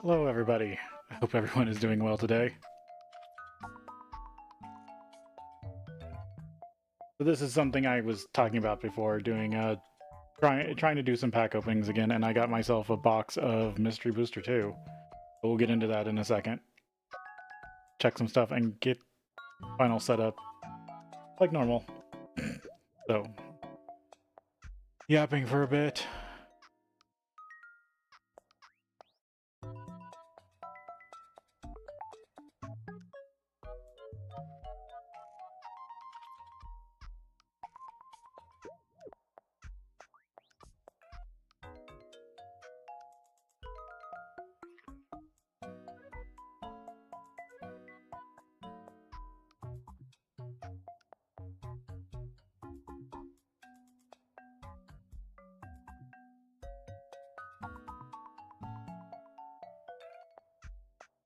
Hello everybody, I hope everyone is doing well today. So this is something I was talking about before, doing trying to do some pack openings again, and I got myself a box of Mystery Booster 2. But we'll get into that in a second. Check some stuff and get final setup like normal. So, yapping for a bit.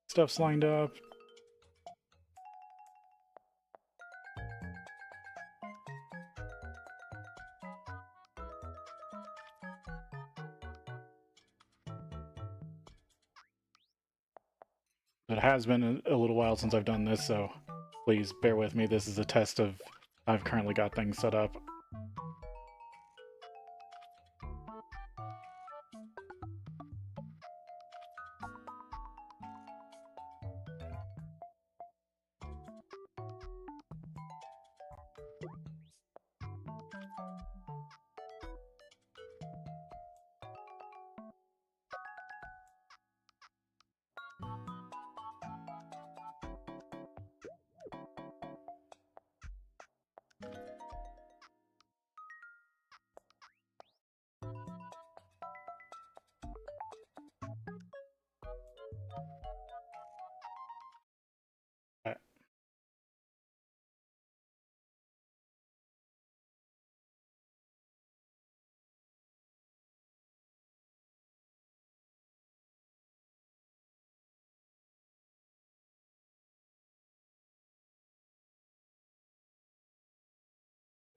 Stuff's lined up. It has been a little while since I've done this, so please bear with me. This is a test of I've currently got things set up.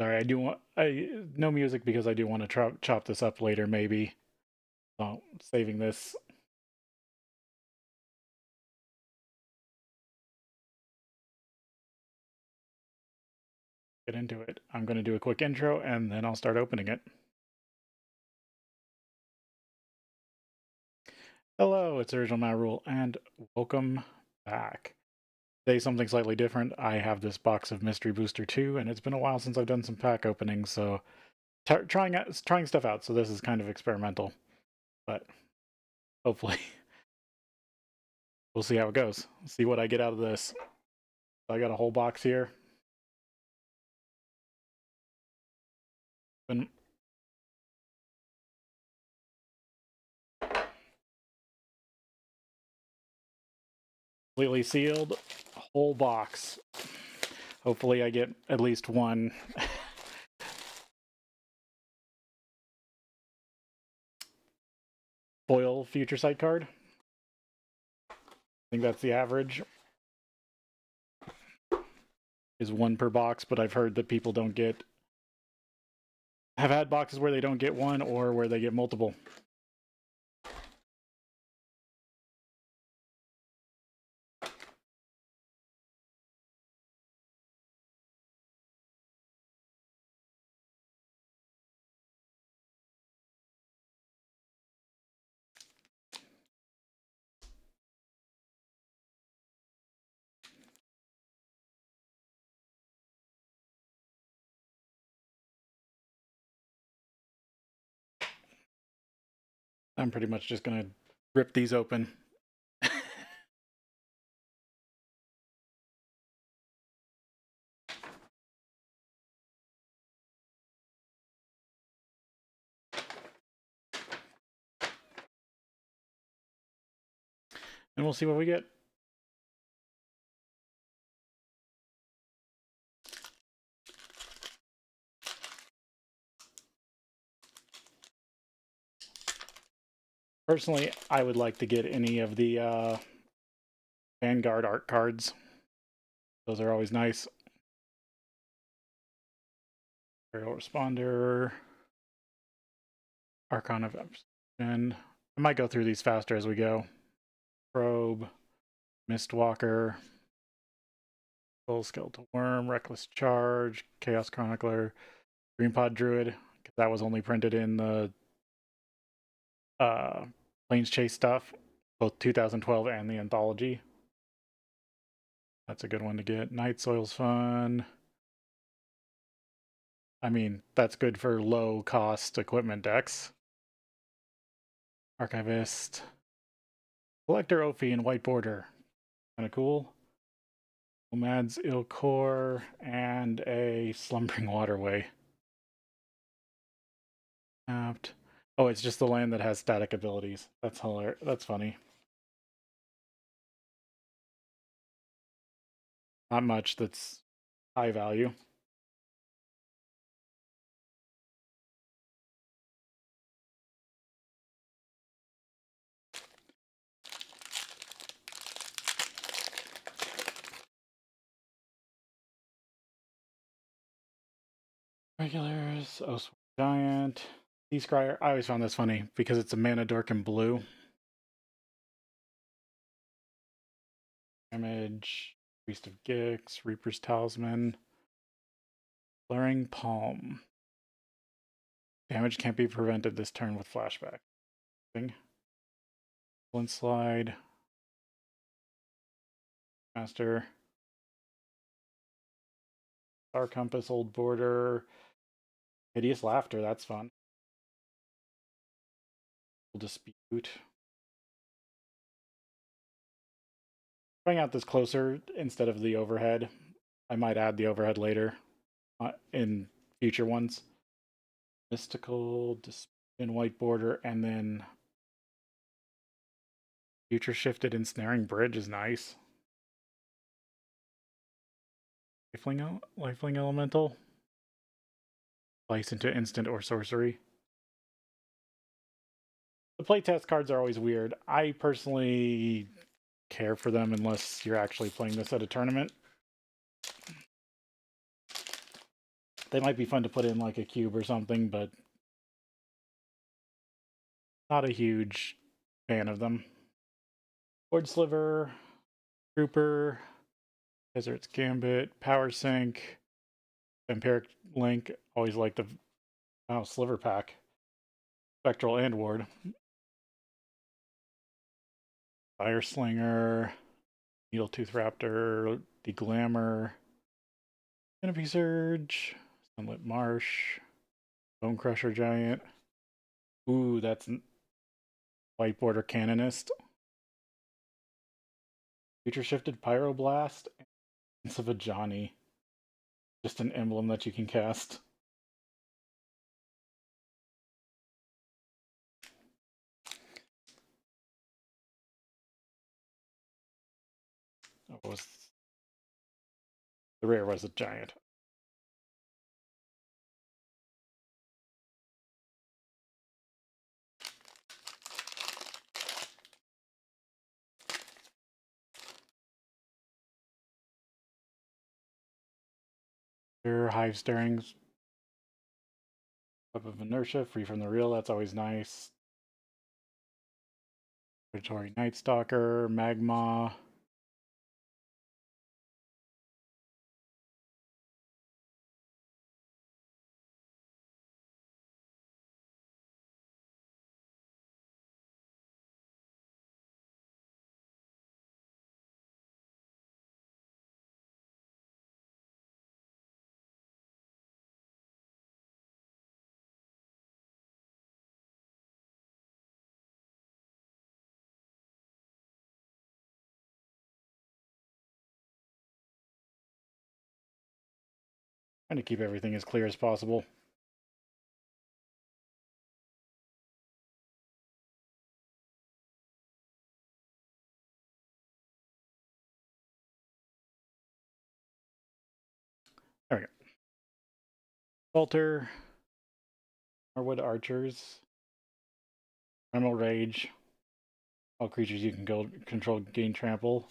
Sorry, I do want no music because I do want to chop this up later, maybe. So saving this. Get into it. I'm going to do a quick intro and then I'll start opening it. Hello, it's Original MaRul and welcome back. Today something slightly different. I have this box of Mystery Booster 2 and it's been a while since I've done some pack openings, so trying stuff out. So this is kind of experimental, but hopefully we'll see how it goes. See what I get out of this. So I got a whole box here. Been completely sealed, whole box. Hopefully I get at least one foil future sight card. I think that's the average. Is one per box, but I've heard that people don't get... have had boxes where they don't get one or where they get multiple. I'm pretty much just gonna rip these open. And we'll see what we get. Personally, I would like to get any of the Vanguard art cards. Those are always nice. Aerial Responder, Archon of Absorption. I might go through these faster as we go. Probe, Mistwalker, Soul Skeletal Worm, Reckless Charge, Chaos Chronicler, Green Pod Druid, because that was only printed in the Plains Chase stuff, both 2012 and the Anthology. That's a good one to get. Night Soil's fun. I mean, that's good for low-cost equipment decks. Archivist. Collector Ophi and White Border. Kind of cool. Nomad's Ilkor and a Slumbering Waterway. Tapped. Oh, it's just the land that has static abilities. That's hilarious. That's funny. Not much that's high value. Regulars, Oswald Giant, Sea Scryer. I always found this funny because it's a mana dork in blue. Damage, Priest of Gix, Reaper's Talisman, Blaring Palm. Damage can't be prevented this turn with flashback. Flint Slide, Master, Star Compass, Old Border, Hideous Laughter. That's fun. Dispute. Trying out this closer instead of the overhead. I might add the overhead later in future ones. Mystical, Dispute in White Border, and then Future Shifted Ensnaring Bridge is nice. Lifeling Elemental. Slice into instant or sorcery. The playtest cards are always weird. I personally care for them unless you're actually playing this at a tournament. They might be fun to put in like a cube or something, but not a huge fan of them. Board Sliver, Trooper, Desert's Gambit, Power Sink, Vampiric Link. Always like the Sliver pack. Spectral and Ward. Fire Slinger, Needletooth Raptor, Deglamor, Canopy Surge, Sunlit Marsh, Bone Crusher Giant. Ooh, that's White Border Canonist. Future Shifted Pyroblast, and Savajani. Just an emblem that you can cast. Oh, the rare was a giant. Hive Stirrings. Web of Inertia, free from the real, that's always nice. Predatory Night Stalker, Magma. Trying to keep everything as clear as possible. There we go. Falter, Marwood Archers, Primal Rage. All creatures you can control gain trample.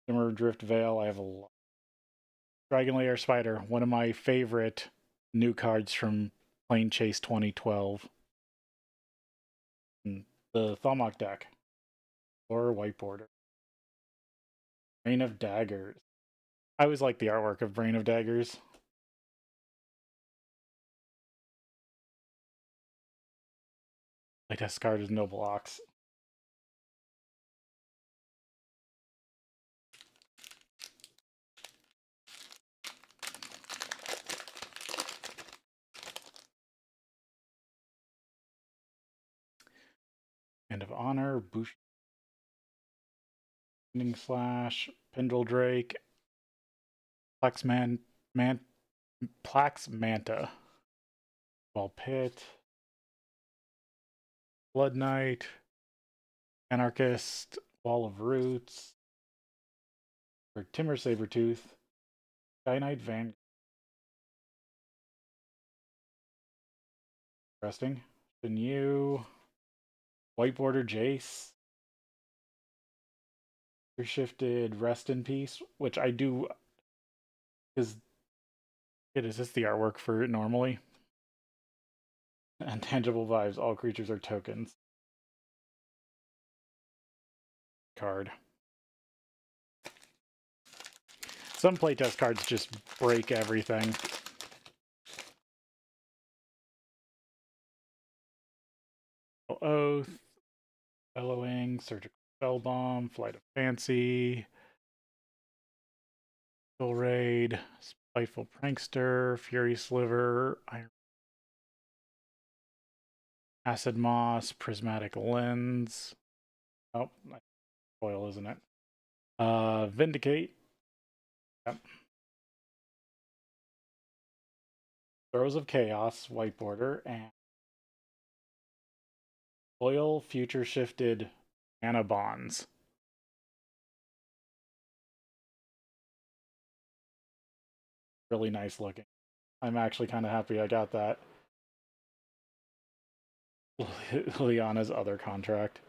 Shimmer Drift Veil, I have a lot. Dragon Lair Spider, one of my favorite new cards from Plain Chase 2012. And the Thalmok deck. or white border. Brain of Daggers. I always like the artwork of Brain of Daggers. Playtest card is Noble Ox. End of Honor, Bush, Slash, Pendle Drake, Plax Manta, Ball Pit, Blood Knight, Anarchist, Wall of Roots, or Timber Sabertooth, Sky Knight Vanguard. Interesting. New white border Jace. Shifted Rest in Peace, which I do, because is this the artwork for it normally? Intangible Vibes, all creatures are tokens. Card. Some playtest cards just break everything. Oath, Bellowing, Surgical Spellbomb, Flight of Fancy, Soul Raid, Spiteful Prankster, Fury Sliver, Iron Acid Moss, Prismatic Lens. Oh, foil, isn't it? Vindicate. Yep. Throes of Chaos, white border, and Foil Future Shifted Mana Bonds. Really nice looking. I'm actually kind of happy I got that. Liana's other contract.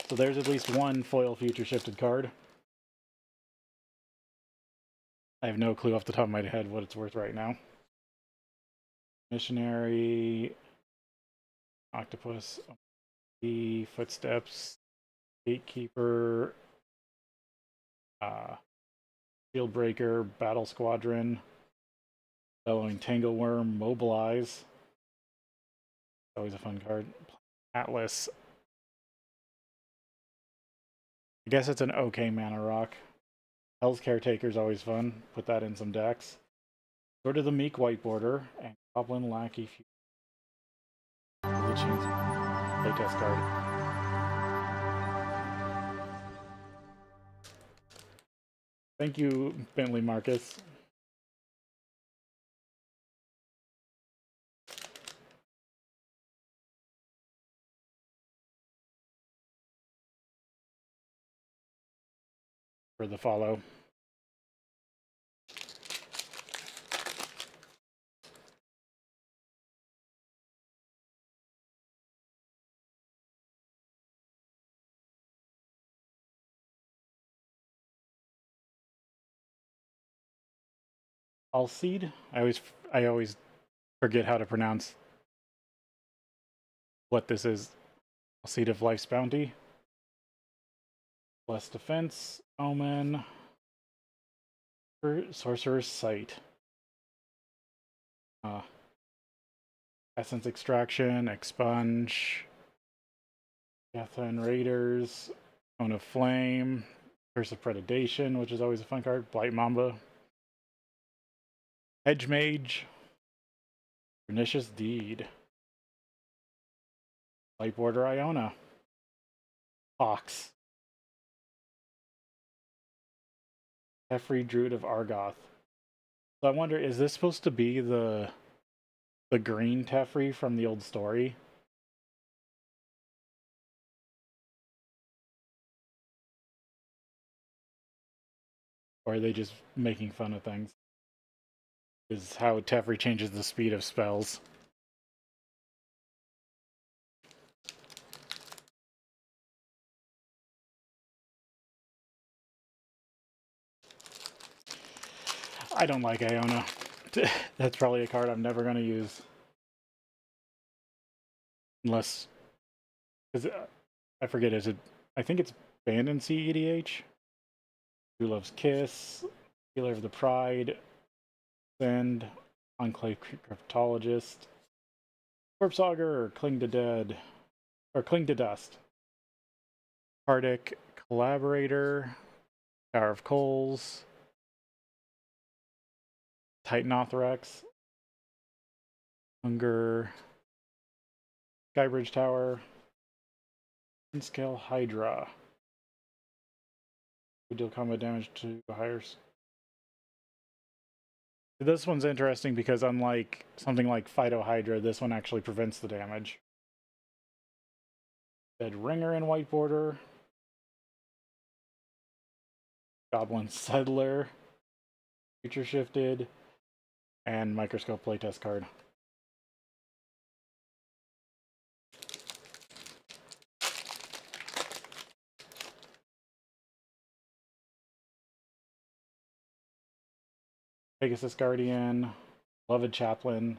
So there's at least one foil future shifted card. I have no clue off the top of my head what it's worth right now. Missionary, Octopus, Footsteps, Gatekeeper, Shield Breaker, Battle Squadron, Bellowing Tangleworm, Mobilize. Always a fun card. Atlas. I guess it's an okay mana rock. Hell's Caretaker's always fun. Put that in some decks. Sword of the Meek white border and Goblin Lackey Future. Playtest card. Thank you, Bentley Marcus. For the follow. Alseed. I always forget how to pronounce what this is. Alseed of Life's Bounty. Blessed Defense. Omen. Sorcerer's Sight. Essence Extraction. Expunge. Gathan Raiders. Cone of Flame. Curse of Predation, which is always a fun card. Blight Mamba. Edge Mage. Pernicious Deed. Light Border Iona. Fox. Teferi Druid of Argoth. So I wonder, is this supposed to be the green Teferi from the old story? Or are they just making fun of things? Is how Teferi changes the speed of spells. I don't like Iona. That's probably a card I'm never going to use. Unless, because I forget, is it, I think it's banned in CEDH? Who Loves Kiss, Healer of the Pride, Send, Enclave Cryptologist, Corpse Augur, or Cling to Dead, or Cling to Dust. Hardic Collaborator, Tower of Coals, Titanothrax, Hunger, Skybridge Tower, Scale Hydra. We deal combat damage to higher. This one's interesting because unlike something like Phyto Hydra, this one actually prevents the damage. Dead Ringer in white border. Goblin Settler. Future Shifted. And Microscope playtest card. Pegasus Guardian. Beloved Chaplain.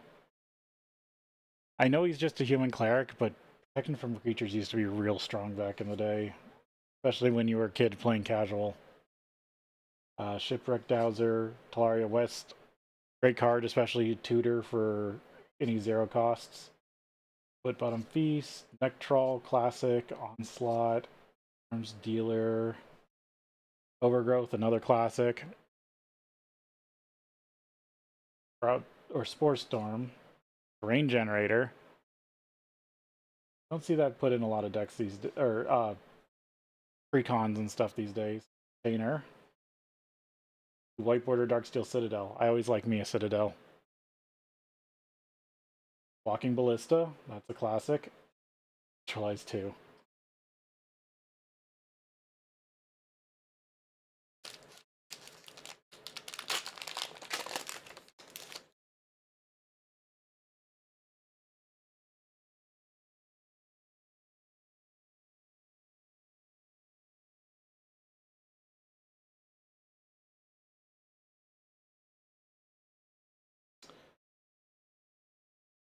I know he's just a human cleric, but protection from creatures used to be real strong back in the day. Especially when you were a kid playing casual. Shipwreck Dowser, Talaria West. Great card, especially tutor for any 0 costs. Foot Bottom Feast, Neck Troll, Classic, Onslaught, Arms Dealer, Overgrowth, another classic. Or Spore Storm, Rain Generator. Don't see that put in a lot of decks these or precons and stuff these days. Painter. White Border Darksteel Citadel. I always like me a Citadel. Walking Ballista, that's a classic. Neutralize 2.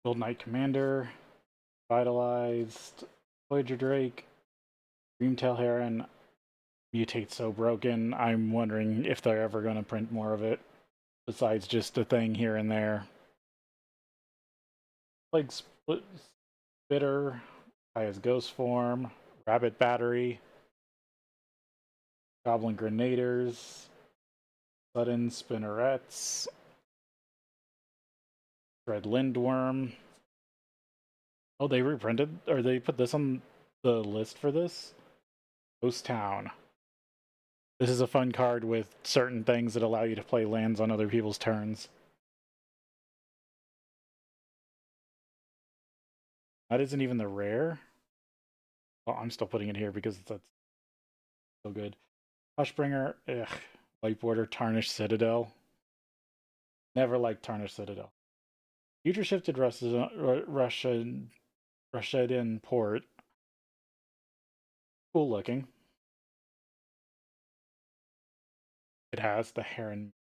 Gold Knight Commander, Vitalized, Voyager Drake, Dreamtail Heron, Mutate So Broken. I'm wondering if they're ever going to print more of it, besides just a thing here and there. Plague Spitter, Kaya's Ghost Form, Rabbit Battery, Goblin Grenaders, Sudden Spinnerets, Red Lindworm. Oh, they reprinted, or they put this on the list for this? Ghost Town. This is a fun card with certain things that allow you to play lands on other people's turns. That isn't even the rare. Well, I'm still putting it here because that's so good. Hushbringer, ugh. White Border, Tarnished Citadel. Never liked Tarnished Citadel. Future Shifted Russian Port. Cool looking. It has the Heron.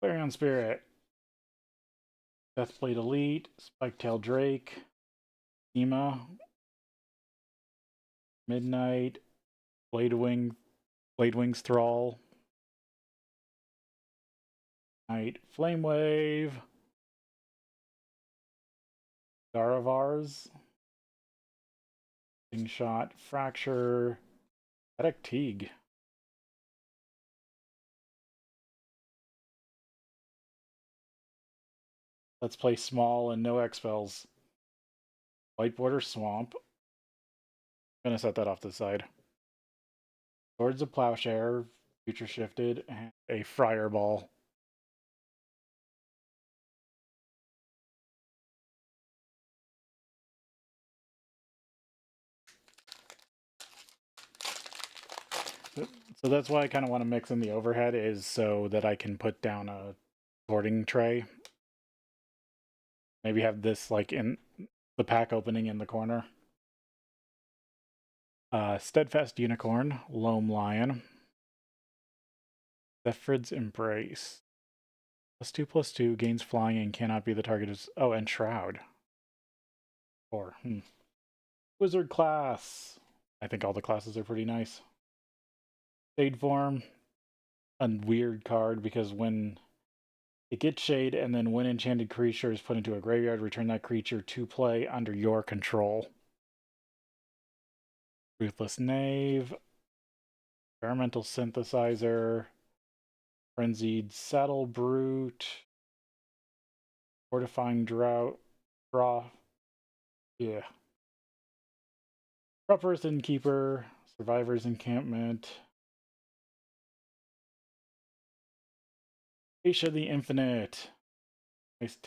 Clarion Spirit. Deathblade Elite. Spiketail Drake. Ema. Midnight. Bladewing's Thrall. Night Flamewave. Garavar's. Shot. Fracture. Static Teague. Let's play small and no expels. White Border Swamp. I'm gonna set that off to the side. Swords of Plowshare, Future Shifted, and a Friar Ball. So that's why I kind of want to mix in the overhead, is so that I can put down a sorting tray. Maybe have this like in the pack opening in the corner. Steadfast Unicorn, Loam Lion, Zephrid's Embrace. +2/+2 gains flying and cannot be the target of. Oh, and Shroud. 4. Wizard class. I think all the classes are pretty nice. Shade form, a weird card because when it gets shade and then when enchanted creature is put into a graveyard, return that creature to play under your control. Ruthless Knave, Experimental Synthesizer, Frenzied Saddle Brute, Fortifying Drought, Draw. Yeah. Rough Earth Innkeeper, Survivor's Encampment, Aisha the Infinite. Nice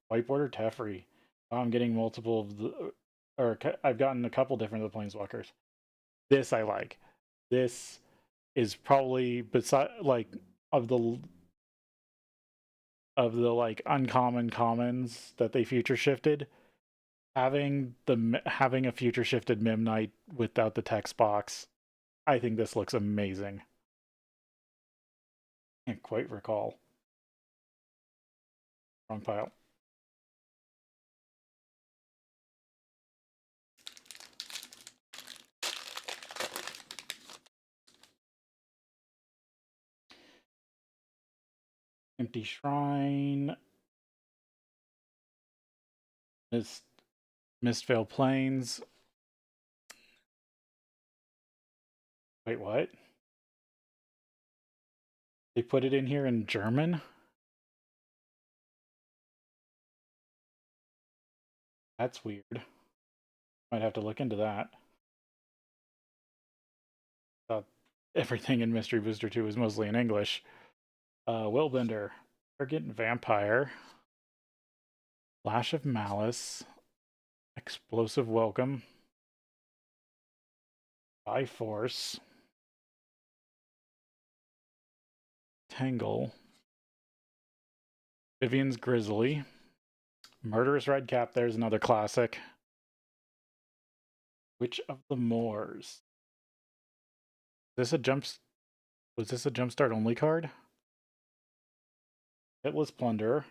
white border Teferi. I'm getting multiple of the, or I've gotten a couple different of the Planeswalkers. This I like. This is probably beside like of the like uncommon commons that they future shifted. Having a future shifted Mim Knight without the text box, I think this looks amazing. Can't quite recall. Wrong pile. Empty Shrine. Mistveil Plains. Wait, what? They put it in here in German? That's weird. Might have to look into that. Everything in Mystery Booster 2 is mostly in English. Willbender. Arrogant Vampire. Flash of Malice. Explosive Welcome. Force. Tangle. Vivian's Grizzly. Murderous Redcap, there's another classic. Witch of the Moors. Was this a jumpstart only card? Hitless Plunder.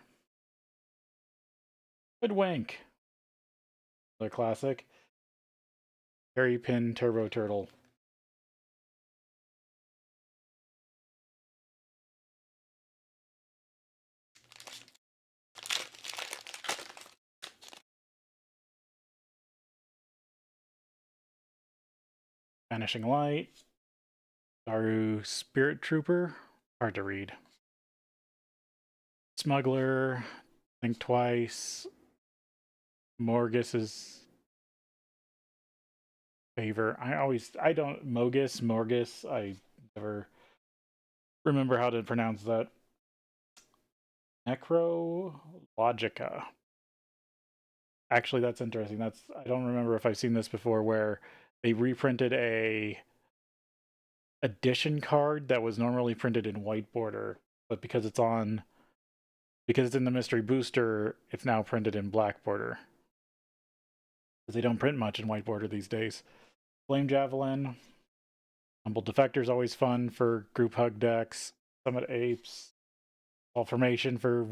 Hoodwink. Another classic. Harry Pin Turbo Turtle. Vanishing Light. Daru Spirit Trooper. Hard to read. Smuggler. Think Twice. Morgus's Favor. Morgus. I never remember how to pronounce that. Necrologica. Actually, that's interesting. I don't remember if I've seen this before, where they reprinted a edition card that was normally printed in white border, but because it's in the mystery booster, it's now printed in black border. Because they don't print much in white border these days. Flame Javelin. Humble Defector is always fun for group hug decks. Summit Apes. All formation for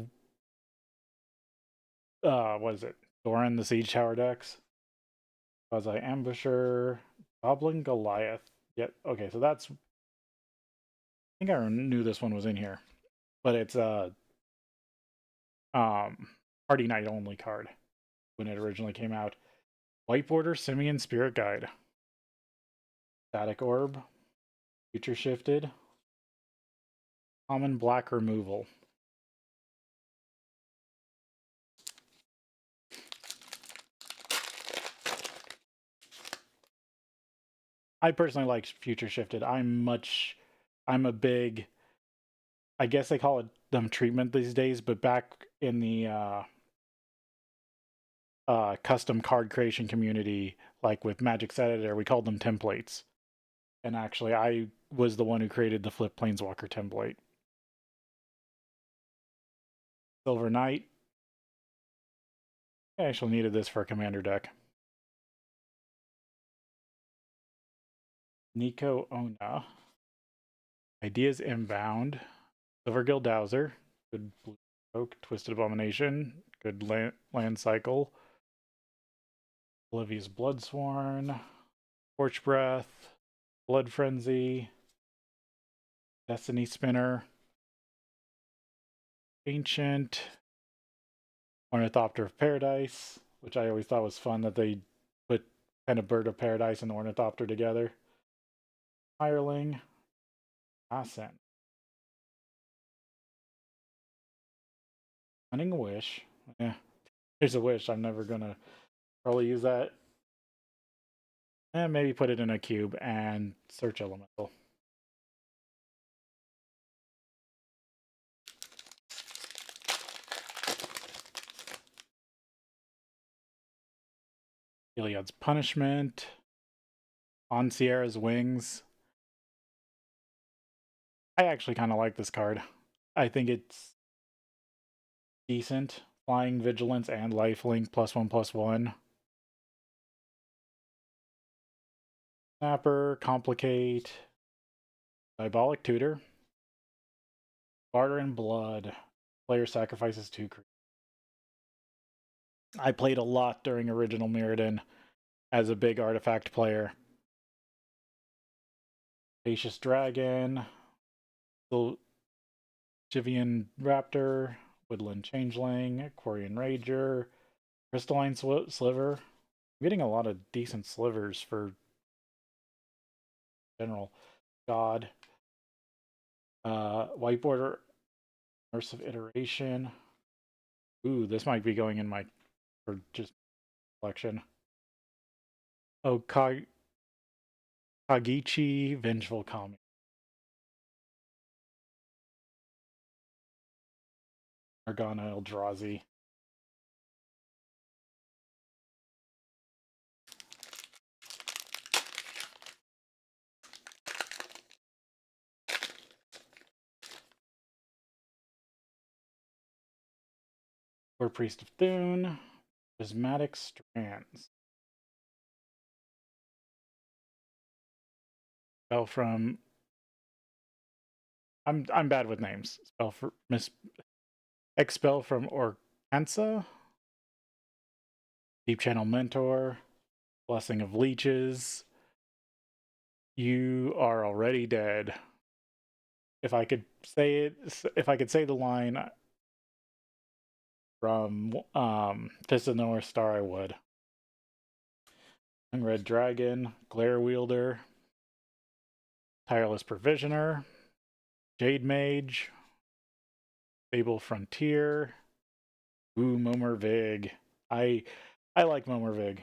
what is it? Doran the Siege Tower decks. Quasi Ambusher. Goblin Goliath. Yeah, okay, so that's, I think I knew this one was in here. But it's Party Night only card when it originally came out. White border Simian Spirit Guide. Static Orb. Future Shifted. Common Black Removal. I personally like Future Shifted. I'm a big, I guess they call it them treatment these days, but back in the custom card creation community, like with Magic's Editor, we called them templates. And actually, I was the one who created the Flip Planeswalker template. Silver Knight. I actually needed this for a commander deck. Nico Ona. Ideas Inbound. Silvergill Dowser. Good blue oak. Twisted Abomination. Good land cycle. Olivia's Bloodsworn. Torch Breath. Blood Frenzy. Destiny Spinner. Ancient. Ornithopter of Paradise, which I always thought was fun that they put kind of Bird of Paradise and Ornithopter together. Hireling. Ascent. Hunting Wish. Yeah, here's a wish. I'm never gonna probably use that. And maybe put it in a cube and search elemental. Iliad's Punishment. On Sierra's Wings. I actually kind of like this card. I think it's decent. Flying, Vigilance, and Lifelink +1/+1. Snapper, Complicate. Diabolic Tutor. Barter and Blood. Player sacrifices 2 creatures. I played a lot during original Mirrodin as a big artifact player. Spacious Dragon. Jivian Raptor. Woodland Changeling. Quarian Rager. Crystalline Sliver. I'm getting a lot of decent slivers for general. God. White Border. Immersive Iteration. Ooh, this might be going in my for just collection. Oh, Kagichi Vengeful Kami. Morgana Eldrazi. Or Priest of Thune. Prismatic Strands. Spell from. I'm bad with names. Spell for Expel from Orcansa. Deep Channel Mentor. Blessing of Leeches. You are already dead. If I could say it, if I could say the line from Fist of the North Star, I would. Red Dragon, Glare Wielder, Tireless Provisioner, Jade Mage, Fable Frontier. Ooh, Momer Vig. I like Momer Vig.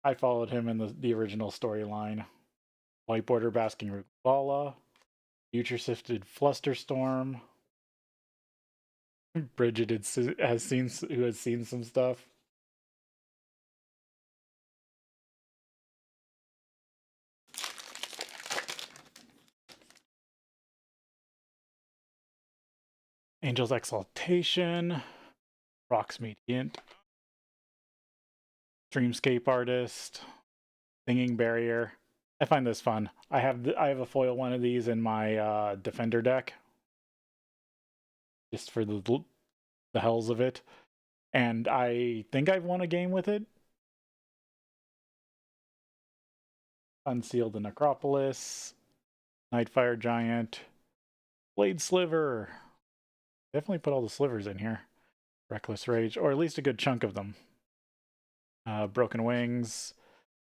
I followed him in the original storyline. White Border Basking Root Bala, Future Sifted Flusterstorm. Bridget has seen some stuff. Angel's Exaltation, Rock's Mediant, Dreamscape Artist, Singing Barrier. I find this fun. I have a foil one of these in my Defender deck, just for the hells of it, and I think I've won a game with it. Unseal the Necropolis, Nightfire Giant, Blade Sliver. Definitely put all the slivers in here. Reckless Rage, or at least a good chunk of them. Broken Wings,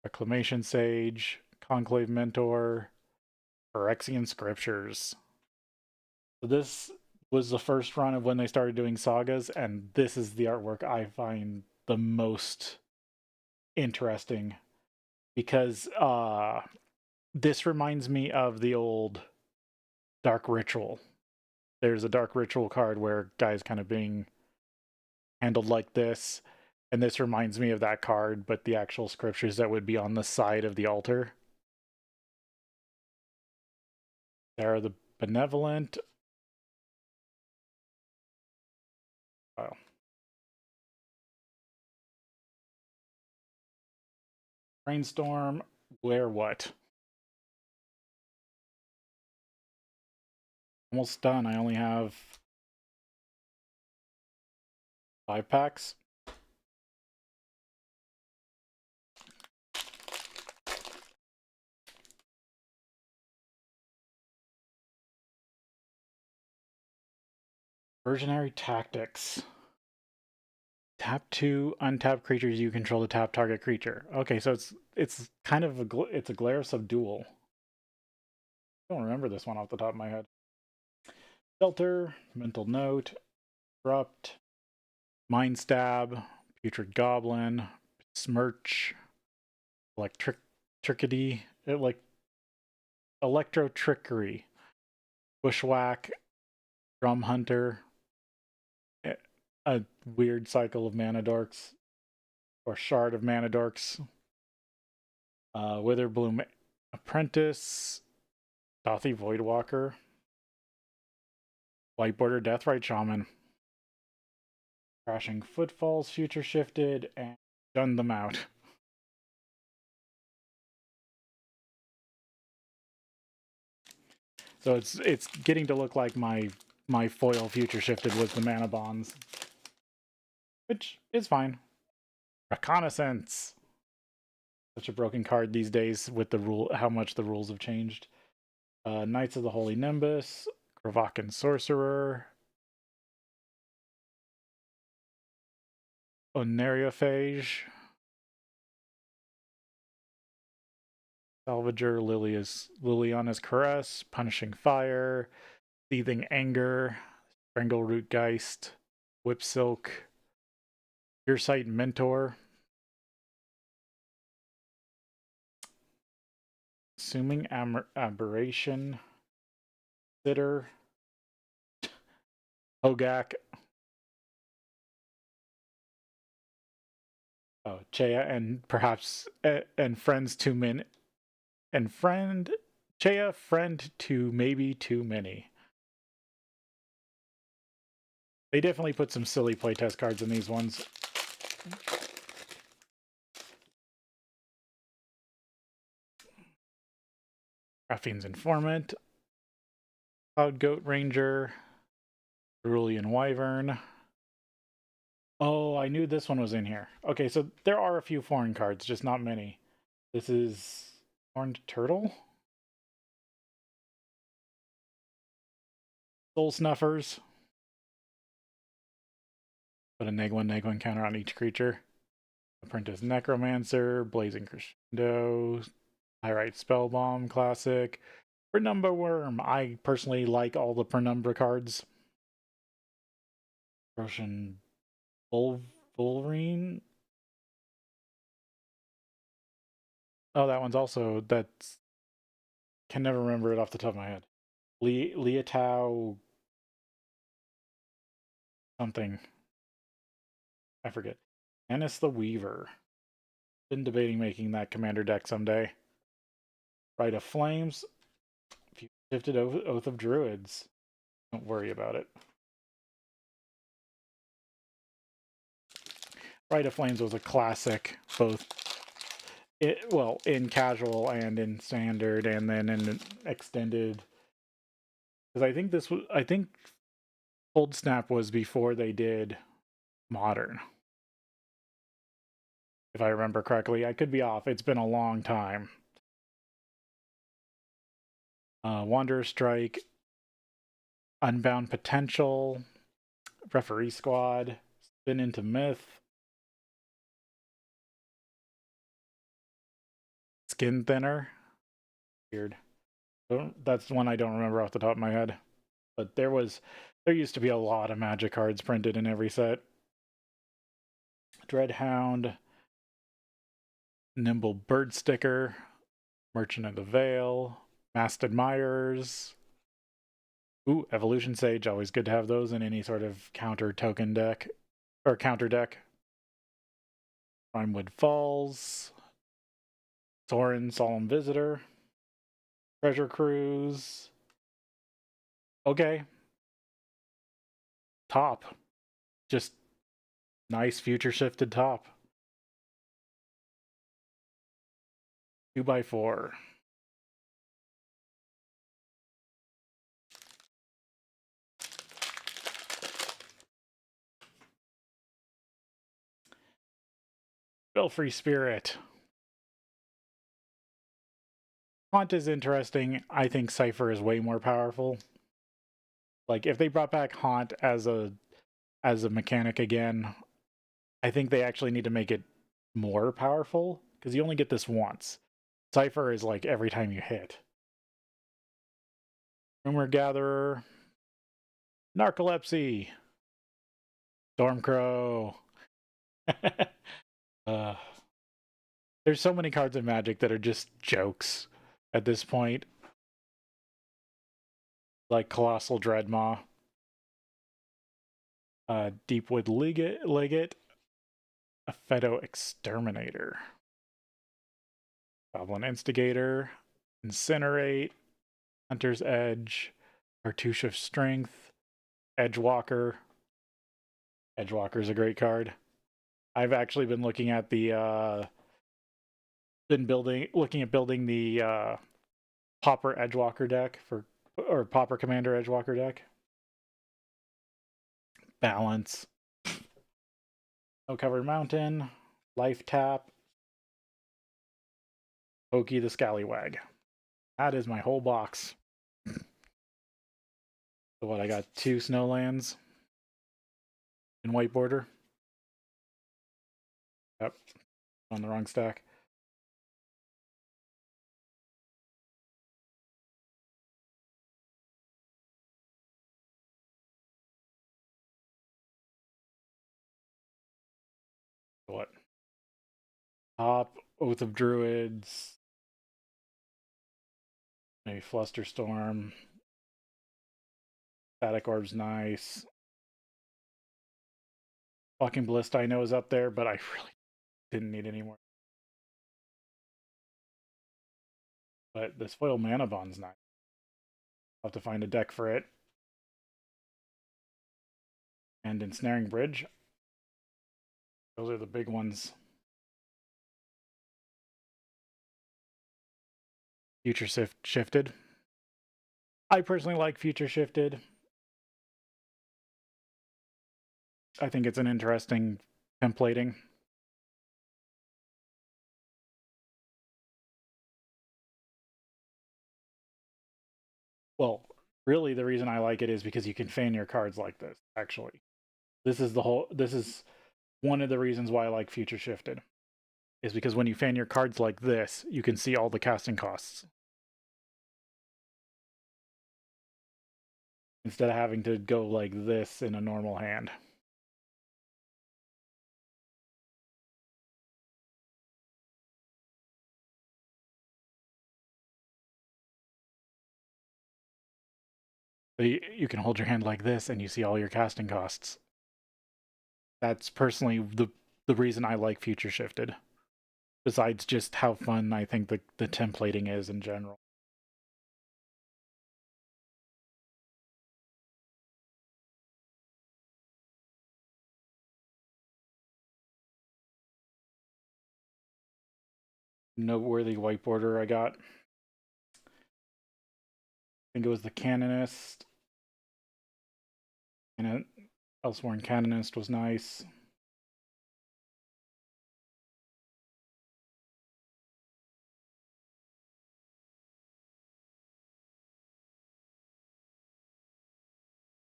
Reclamation Sage, Conclave Mentor, Phyrexian Scriptures. So this was the first run of when they started doing sagas, and this is the artwork I find the most interesting, because this reminds me of the old Dark Ritual. There's a Dark Ritual card where guys kind of being handled like this, and this reminds me of that card, but the actual scriptures that would be on the side of the altar. Sarah the Benevolent. Brainstorm, where what? Almost done. I only have 5 packs. Versionary Tactics. Tap 2, untap creatures you control to tap target creature. Okay, so it's kind of it's a Glare Subdual. I don't remember this one off the top of my head. Shelter, Mental Note, Disrupt, Mind Stab, Putrid Goblin, Smirch, Electro Trickery, Bushwhack, Drum Hunter, a weird cycle of Mana Dorks, or Shard of Mana Dorks, Witherbloom Apprentice, Dothy Voidwalker, White Border Deathrite Shaman, Crashing Footfalls Future Shifted, and Done Them Out. So it's getting to look like my foil Future Shifted was the Mana Bonds, which is fine. Reconnaissance. Such a broken card these days with how much the rules have changed. Knights of the Holy Nimbus, Kravakan Sorcerer, Onariophage, Salvager, Liliana's Caress, Punishing Fire, Seething Anger, Strangleroot Geist, Whip Silk, Earsight Mentor, Assuming Aberration, Sitter, Hogak, Chea, and perhaps and friends too many, and Chea, friend to maybe too many. They definitely put some silly playtest cards in these ones. Graphene's Informant, Cloud Goat Ranger, Cerulean Wyvern. Oh, I knew this one was in here. Okay, so there are a few foreign cards, just not many. This is Horned Turtle, Soul Snuffers. Put a -1/-1 counter on each creature. Apprentice Necromancer, Blazing Crescendo, Pyrite Spellbomb Classic, Penumbra Worm. I personally like all the Penumbra cards. Roshan Wolverine. Oh, that one's also that's can never remember it off the top of my head. Liatao something. I forget. Ennis the Weaver. Been debating making that commander deck someday. Rite of Flames. If you shifted Oath of Druids, don't worry about it. Rite of Flames was a classic, both in casual and in standard, and then in extended. Because I think Cold Snap was before they did Modern, if I remember correctly. I could be off. It's been a long time. Wanderer Strike, Unbound Potential, Referee Squad, Spin into Myth, Skin Thinner. Weird. That's one I don't remember off the top of my head. But there used to be a lot of Magic cards printed in every set. Dreadhound, Nimble Bird Sticker, Merchant of the Veil, Masked Admirers. Ooh, Evolution Sage, always good to have those in any sort of counter token deck, or counter deck. Rimewood Falls, Sorin Solemn Visitor, Treasure Cruise. Okay. Top. Just nice future shifted top. 2x4. Belfry Spirit. Haunt is interesting. I think Cypher is way more powerful. Like, if they brought back Haunt as a mechanic again, I think they actually need to make it more powerful, because you only get this once. Cypher is like every time you hit. Rumor Gatherer. Narcolepsy. Stormcrow. There's so many cards in Magic that are just jokes at this point. Like Colossal Dreadmaw. Deepwood Legate. A Feto Exterminator. Goblin Instigator. Incinerate. Hunter's Edge. Cartouche of Strength. Edgewalker. Edgewalker's a great card. I've actually been looking at the building the Pauper Edgewalker deck or Pauper Commander Edgewalker deck. Balance. No Covered Mountain. Life Tap. Pokey the Scallywag. That is my whole box. So what, I got 2 Snowlands in white border. Yep. On the wrong stack. What? Top, Oath of Druids. Maybe Flusterstorm. Static Orb's nice. Fucking Ballista I know is up there, but I really didn't need any more. But this Foil Mana Bond's nice. I'll have to find a deck for it. And Ensnaring Bridge. Those are the big ones. Future Shifted. I personally like Future Shifted. I think it's an interesting templating. Well, really the reason I like it is because you can fan your cards like this, actually. This is one of the reasons why I like Future Shifted. Is because when you fan your cards like this, you can see all the casting costs. Instead of having to go like this in a normal hand. So you can hold your hand like this and you see all your casting costs. That's personally the reason I like Future Shifted. Besides just how fun I think the templating is in general. Noteworthy white border I got. I think it was the Canonist. And Elsworn Canonist was nice.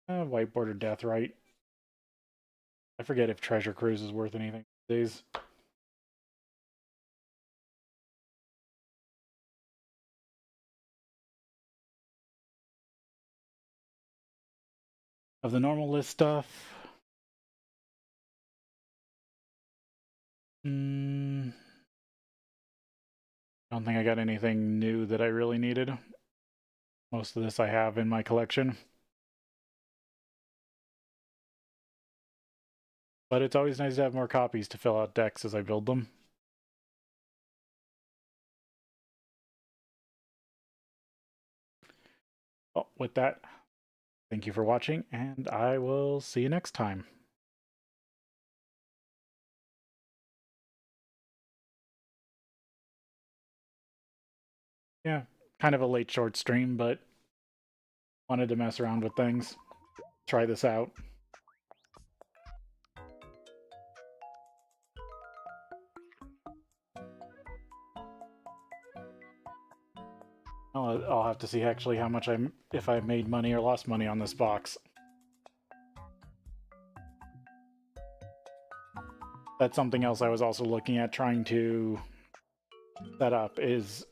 White border Deathrite. I forget if Treasure Cruise is worth anything these days. Of the normal list stuff, don't think I got anything new that I really needed. Most of this I have in my collection. But it's always nice to have more copies to fill out decks as I build them. Well, with that, thank you for watching, and I will see you next time. Yeah, kind of a late short stream, but wanted to mess around with things. Try this out. I'll have to see actually how much if I made money or lost money on this box. That's something else I was also looking at trying to set up, is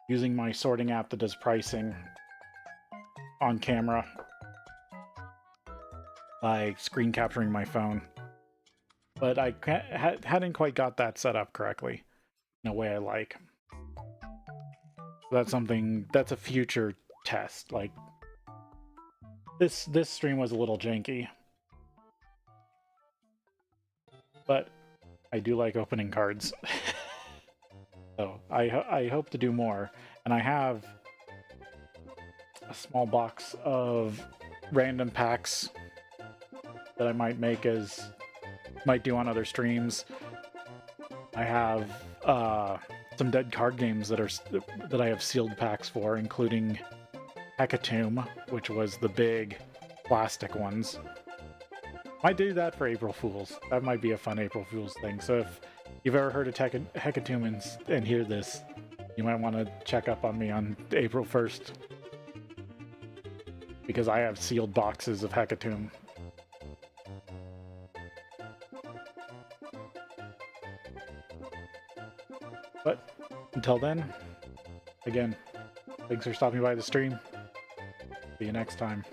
using my sorting app that does pricing on camera by screen capturing my phone. But I hadn't quite got that set up correctly in a way I like. That's something, that's a future test. Like, this stream was a little janky, but I do like opening cards. So I hope to do more, and I have a small box of random packs that I might do on other streams. I have some dead card games that I have sealed packs for, including Hecatomb, which was the big plastic ones. Might do that for April Fools. That might be a fun April Fools thing. So if you've ever heard of Hecatomb and hear this, you might want to check up on me on April 1st. Because I have sealed boxes of Hecatomb. But until then, again, thanks for stopping by the stream. See you next time.